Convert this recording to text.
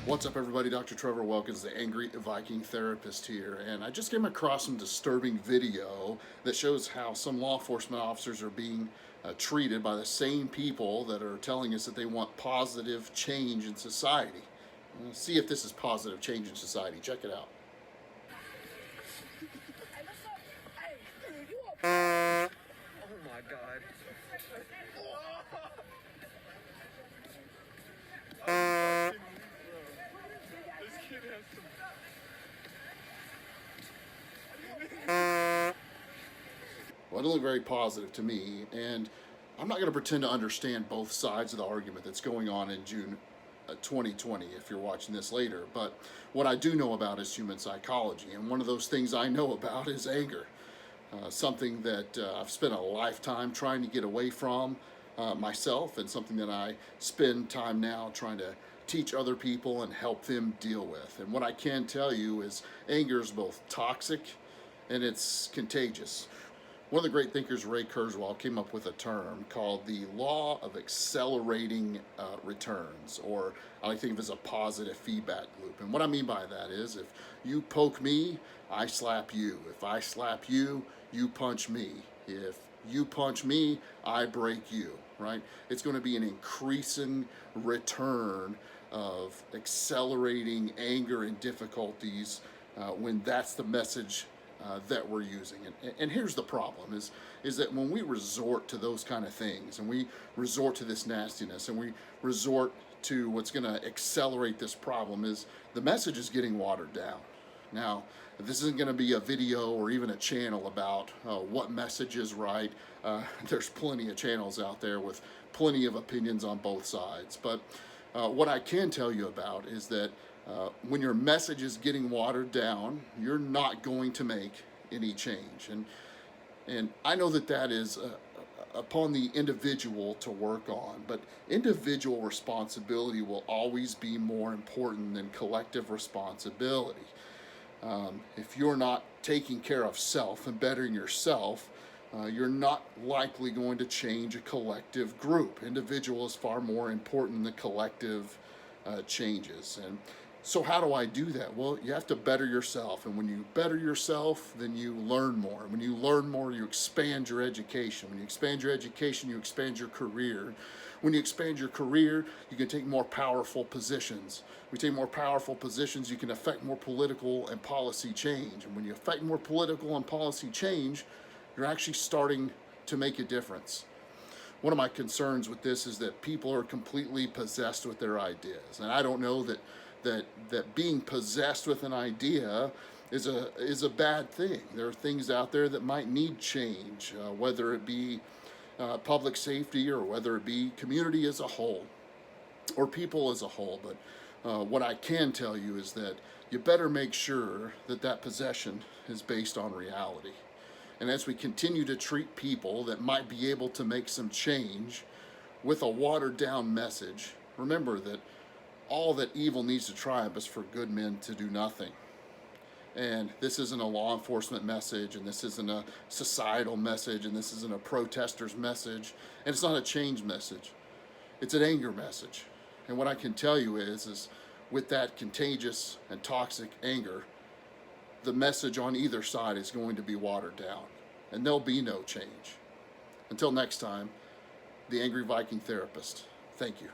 What's up, everybody? Dr. Trevor Wilkins, the Angry Viking Therapist here, and I just came across some disturbing video that shows how some law enforcement officers are being treated by the same people that are telling us that they want positive change in society. See if this is positive change in society. Check it out. Oh my god. This kid has some. Well, it doesn't look very positive to me, and I'm not going to pretend to understand both sides of the argument that's going on in June 2020 if you're watching this later. But what I do know about is human psychology, and one of those things I know about is anger. Something that I've spent a lifetime trying to get away from myself, and something that I spend time now trying to teach other people and help them deal with. And what I can tell you is anger is both toxic and it's contagious. One of the great thinkers, Ray Kurzweil, came up with a term called the law of accelerating returns, or I like to think of it as a positive feedback loop. And what I mean by that is, if you poke me, I slap you. If I slap you, you punch me. If you punch me, I break you, right? It's going to be an increasing return of accelerating anger and difficulties when that's the message that we're using. And here's the problem is that when we resort to those kind of things, and we resort to this nastiness, and we resort to what's going to accelerate this problem, is the message is getting watered down. Now, this isn't going to be a video or even a channel about what message is right. There's plenty of channels out there with plenty of opinions on both sides. But what I can tell you about is that when your message is getting watered down, you're not going to make any change. And I know that is upon the individual to work on, but individual responsibility will always be more important than collective responsibility. If you're not taking care of self and bettering yourself, you're not likely going to change a collective group. Individual is far more important than the collective changes. And so how do I do that? Well, you have to better yourself. And when you better yourself, then you learn more. When you learn more, you expand your education. When you expand your education, you expand your career. When you expand your career, you can take more powerful positions. When you take more powerful positions, you can affect more political and policy change. And when you affect more political and policy change, you're actually starting to make a difference. One of my concerns with this is that people are completely possessed with their ideas. And I don't know that being possessed with an idea is a bad thing. There are things out there that might need change, whether it be public safety, or whether it be community as a whole, or people as a whole. But what I can tell you is that you better make sure that possession is based on reality. And as we continue to treat people that might be able to make some change with a watered down message, remember that all that evil needs to triumph is for good men to do nothing. And this isn't a law enforcement message, and this isn't a societal message, and this isn't a protester's message, and it's not a change message. It's an anger message. And what I can tell you is with that contagious and toxic anger, the message on either side is going to be watered down, and there'll be no change. Until next time, the Angry Viking Therapist. Thank you.